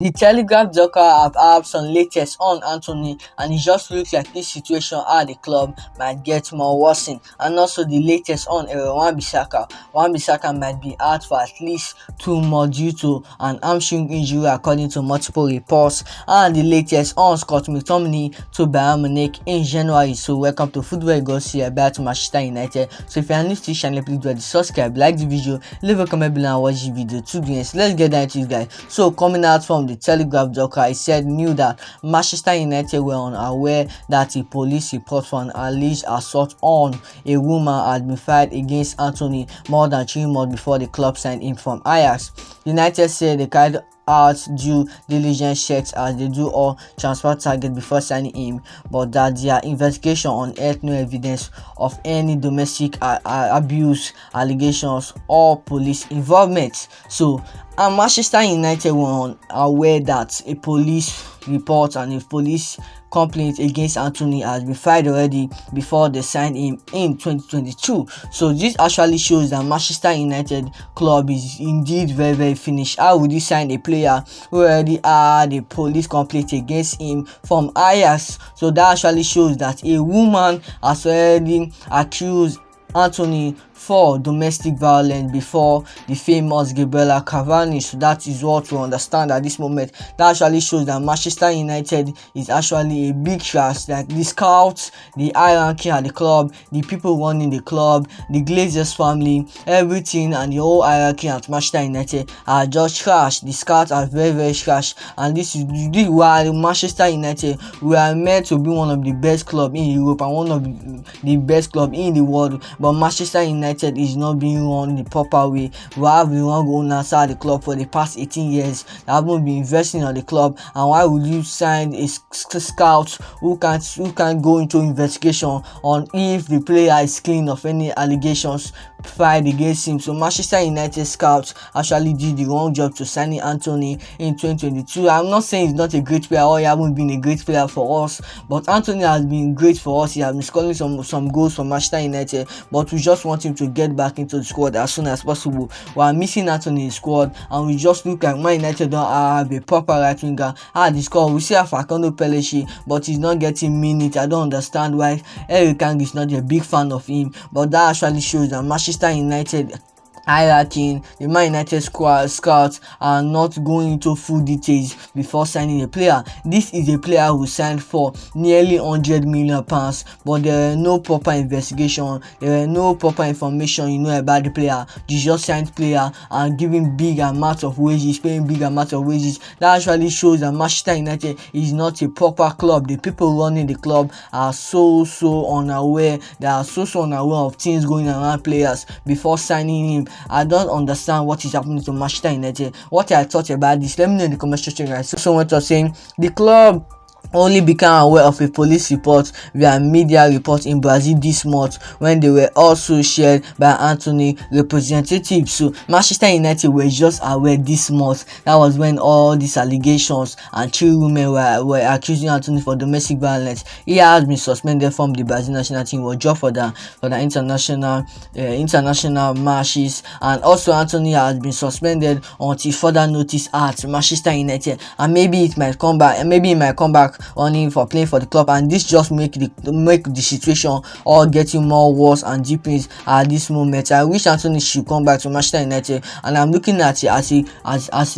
The Telegraph Ducker have some latest on Antony, and it just looks like this situation at the club might get more worsened. And also the latest on Wan Bissaka. Wan Bissaka might be out for at least 2 months due to an hamstring injury according to multiple reports. And the latest on Scott Mctominay to Bayern Munich in January. So welcome to Football Goes here back to Manchester United. So if you are new to this channel, please do subscribe, like the video, leave a comment below and watch the video. 2 games. Let's get down to it, guys. So coming out from the Telegraph Ducker, I said knew that Manchester United were unaware that a police report for an alleged assault on a woman had been filed against Antony more than 3 months before the club signed him from Ajax. United said they carried out due diligence checks as they do all transfer targets before signing him, but that their investigation unearthed no evidence of any domestic abuse allegations or police involvement. So and Manchester United were aware that a police report and a police complaint against Antony has been filed already before they signed him in 2022. So this actually shows that Manchester United club is indeed very finished. How would you sign a player who already had a police complaint against him from Ajax? So that actually shows that a woman has already accused Antony for domestic violence before the famous Gabriela Cavani. So that is what we understand at this moment. That actually shows that Manchester United is actually a big trash. Like the scouts, the hierarchy at the club, the people running the club, the Glazers family, everything and the whole hierarchy at Manchester United are just trash. The scouts are very trash, and this is why Manchester United, we are meant to be one of the best club in Europe and one of the best club in the world, but Manchester United is not being run the proper way. We have the wrong owners at the club for the past 18 years that haven't been investing on the club. And why would you sign a scout who can't go into investigation on if the player is clean of any allegations filed against him? So Manchester United scouts actually did the wrong job to signing Antony in 2022. I'm not saying he's not a great player or he hasn't been a great player for us, but Antony has been great for us. He has been scoring some goals for Manchester United, but we just want him to get back into the squad as soon as possible. We are missing Antony in the squad, and we just look like Man United don't have a proper right winger at the squad. We see Facundo Pellechi, but he's not getting minutes. I don't understand why Eric Kang is not a big fan of him, but that actually shows that Manchester United hierarchy, the Man United squad scouts are not going into full details before signing a player. This is a player who signed for nearly £100 million, but there were no proper investigation, there were no proper information about the player. You just signed player and giving big amounts of wages, paying big amounts of wages. That actually shows that Manchester United is not a proper club. The people running the club are so unaware. They are so unaware of things going around players before signing him. I don't understand what is happening to Manchester United. What I thought about this, let me know in the comment section, guys. So much was saying the club only became aware of a police report via media report in Brazil this month, when they were also shared by Antony representatives. So Manchester United were just aware this month. That was when all these allegations and 3 women were accusing Antony for domestic violence. He has been suspended from the Brazil national team, was dropped for the international matches, and also Antony has been suspended until further notice at Manchester United, and maybe it might come back, and maybe he might come back only for playing for the club, and this just make the situation all getting more worse and deepens at this moment. I wish Antony should come back to Manchester United, and I'm looking at it as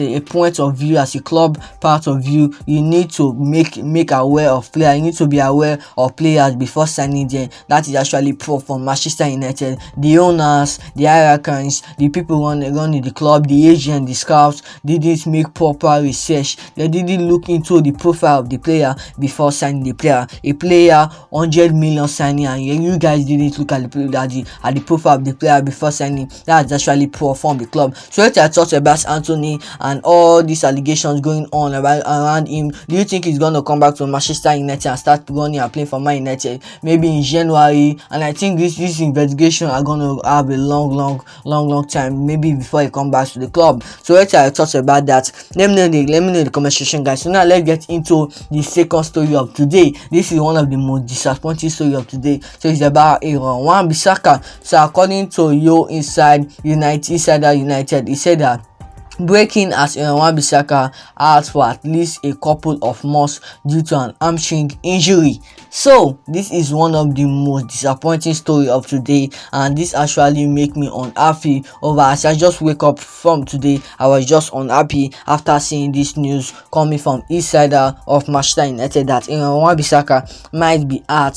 a point of view, as a club part of view. You need to make aware of players. You need to be aware of players before signing them. That is actually pro for Manchester United. The owners, the hierarchies, the people running the club, the agent, the scouts didn't make proper research. They didn't look into the profile of the player before signing the player. A player 100 million signing, and you guys didn't look at the profile of the player before signing. That's actually poor from the club. So what I thought about Antony and all these allegations going on around him, do you think he's going to come back to Manchester United and start running and playing for Man United maybe in January? And I think this investigation are going to have a long time maybe before he come back to the club. So what I thought about that, let me know in the comment section, guys. So now let's get into the second story of today. This is one of the most disappointing story of today. So it's about Wan Bissaka. So according to Insider United, he said that breaking as Wan Bissaka out for at least a couple of months due to an hamstring injury. So this is one of the most disappointing story of today, and this actually make me unhappy over. As I just wake up from today, I was just unhappy after seeing this news coming from insider of Manchester United that Wan Bissaka might be out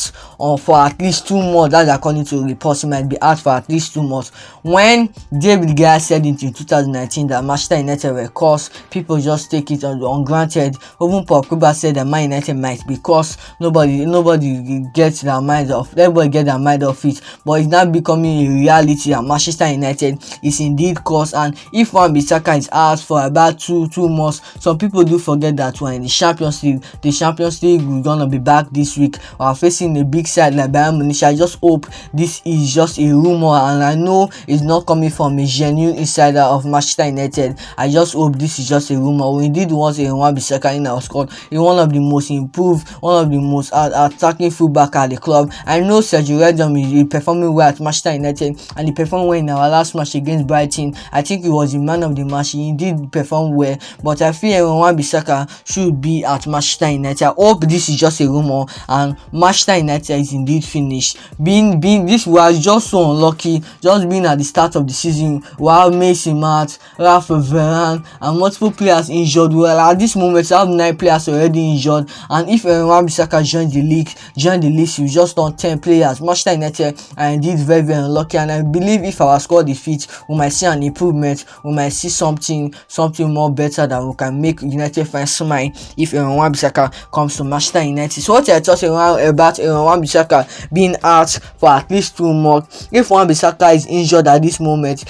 for at least 2 months. That's according to reports. He might be out for at least 2 months. When David Gea said it in 2019 that Manchester United were cursed, people just take it on granted. Even Paul Pogba said that Man United might be cursed. Nobody gets their mind off. Everybody get their mind off it. But it's now becoming a reality that Manchester United is indeed cursed. And if Wan Bissaka is out for about two months, some people do forget that we're in the Champions League. The Champions League, we're gonna be back this week. We're facing a big side like Bayern Munich. I just hope this is just a rumor, and I know it's not coming from a genuine insider of Manchester United. I just hope this is just a rumor. We indeed want a Wan Bissaka in our squad. He's one of the most improved, one of the most attacking fullback at the club. I know Sergio Reguilon is performing well at Manchester United, and he performed well in our last match against Brighton. I think he was the man of the match. He indeed performed well, but I feel Wan Bissaka should be at Manchester United. I hope this is just a rumor and Manchester United is indeed finished. Being this was just so unlucky, just being at the start of the season. We have Mason Mount, Rafa Varane, and multiple players injured. Well, at this moment, we have 9 players already injured, and if Wan Bissaka joins the league, we just on 10 players. Manchester United are indeed very, very unlucky, and I believe if our squad is fit, we might see an improvement. We might see something more better that we can make United fans smile if Wan Bissaka comes to Manchester United. So what I thought about Wan Bissaka being out for at least 2 months. If Wan Bissaka is injured at this moment,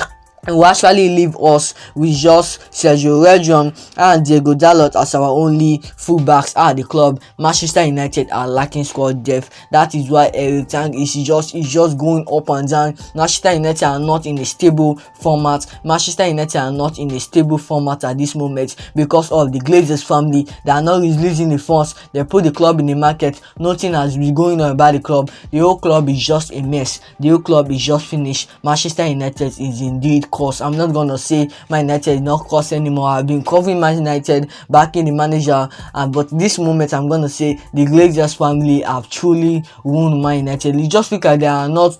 it will actually leave us with just Sergio Reguilon and Diego Dalot as our only fullbacks at the club. Manchester United are lacking squad depth. That is why Eric Tang is just going up and down. Manchester United are not in a stable format. Manchester United are not in a stable format at this moment because of the Glazers family. They are not releasing the funds. They put the club in the market. Nothing has been going on about the club. The whole club is just a mess. The whole club is just finished. Manchester United is indeed course. I'm not gonna say Man United is not course anymore. I've been covering Man United, backing the manager, but this moment I'm gonna say the Glazers family have truly won Man United. You just look at they are not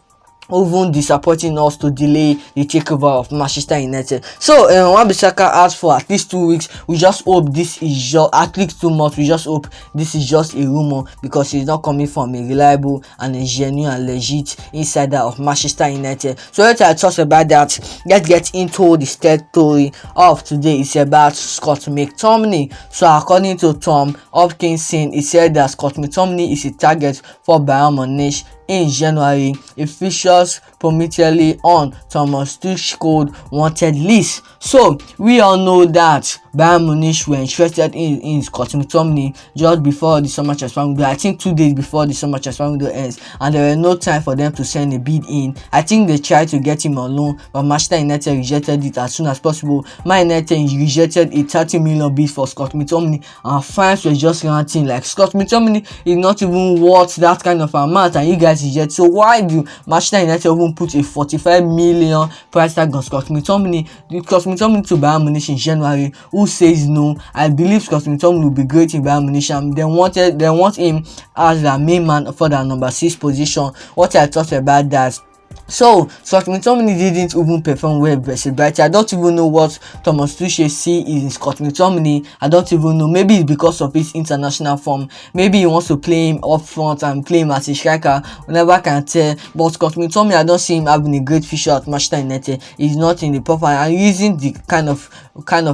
even disappointing us to delay the takeover of Manchester United. So Wan Bissaka asked for at least 2 weeks. We just hope this is just at least 2 months. We just hope this is just a rumor because it's not coming from a reliable and a genuine and legit insider of Manchester United. So let's talk about that. Let's get into the third story of today. It's about Scott Mctominay. So according to Tom Hopkinson, he said that Scott Mctominay is a target for Bayern Munich in January. It features prominently on Thomas Tuchel's wanted list. So we all know that Bayern Munich were interested in Scott Mctominay just before the summer transfer window. I think 2 days before the summer transfer window ends, and there were no time for them to send a bid in. I think they tried to get him on loan, but Manchester United rejected it as soon as possible. Man United rejected a 30 million bid for Scott Mctominay, and fans were just ranting like Scott Mctominay is not even worth that kind of amount, and you guys reject. So why do Manchester United even put a 45 million price tag on Scott Mctominay? Scott Mctominay to Bayern Munich in January. Who says no? I believe Scott Mctominay will be great in Bayern Munich, and they want him as their main man for their number 6 position. What I thought about that. So Scott Mctominay didn't even perform well versus Brighton. I don't even know what Thomas Tuchel see in Scott Mctominay. I don't even know. Maybe it's because of his international form. Maybe he wants to play him up front and play him as a striker. We never can tell. But Scott Mctominay, I don't see him having a great future at Manchester United. He's not in the proper and using the kind of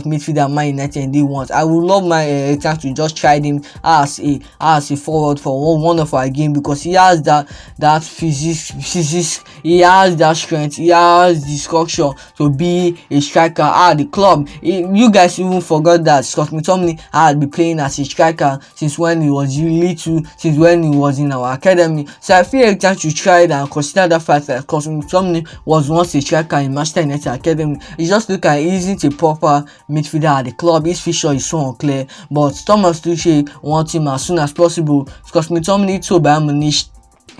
midfielder Man United they want. I would love my chance to just try him as a forward for one of our game, because he has that physics. He has that strength, he has the structure to be a striker at the club. You guys even forgot that Scott Mctominay had been playing as a striker since when he was little, since when he was in our academy. So I feel every time you try it and consider the fact that Scott Mctominay was once a striker in Manchester United academy. You just look at he isn't a proper midfielder at the club. His future is so unclear. But Thomas Tuchel wants him as soon as possible. Scott Mctominay to Bayern Munich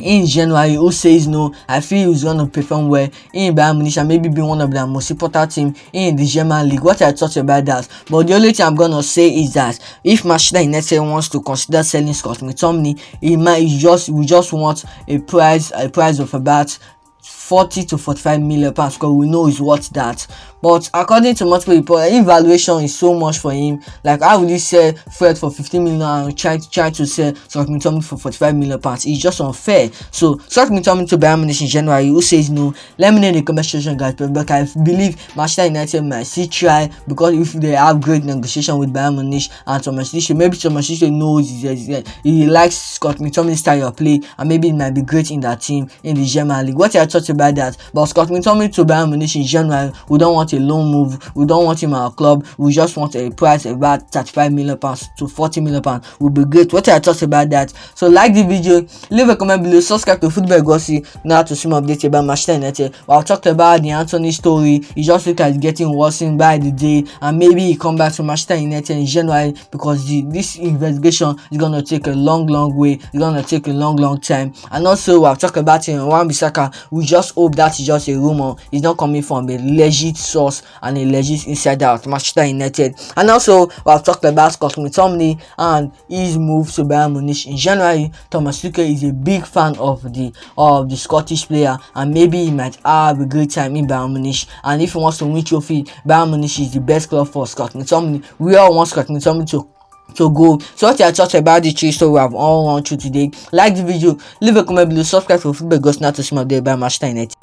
in January who says no. I feel he's gonna perform well in Bayern Munich and maybe be one of the most important team in the German league. What I thought about that, but the only thing I'm gonna say is that if Manchester United wants to consider selling Scott Mctominay, we just want a price of about 40 to 45 million pounds, because we know he's worth that. But according to multiple people, his valuation is so much for him. Like, how will you sell Fred for 15 million and try to sell Scott McTominay for 45 million pounds? It's just unfair. So Scott McTominay to Bayern Munich in January, who says no? Let me know in the comment section, guys. But I believe Manchester United might still try, because if they have great negotiation with Bayern Munich and Thomas Tuchel, maybe Thomas Tuchel knows he likes Scott McTominay's style of play, and maybe it might be great in that team in the German league. What I thought about that? But Scott McTominay to Bayern Munich in January, we don't want a loan move. We don't want him at our club. We just want a price of about 35 million pounds to 40 million pounds. Will be great. What I thought about that? So like the video, leave a comment below, subscribe to Football Gossip now to see more updates about Manchester United. I've talked about the Antony story. He just looks like getting worse by the day, and maybe he come back to Manchester United in January, because this investigation is gonna take a long way. It's gonna take a long time. And also I've talked about Wan Bissaka. We just hope that is just a rumor. It's not coming from a legit source and a legit insider at Manchester United. And also I've talked about Scott McTominay and his move to Bayern Munich in January. Thomas Tuchel is a big fan of the Scottish player, and maybe he might have a great time in Bayern Munich. And if he wants to win trophy, Bayern Munich is the best club for Scott McTominay. We all want Scott McTominay to go. So what I thought about the three story we have all run through today. Like the video, leave a comment below, subscribe for Football Gossip now to see more updates about Manchester United.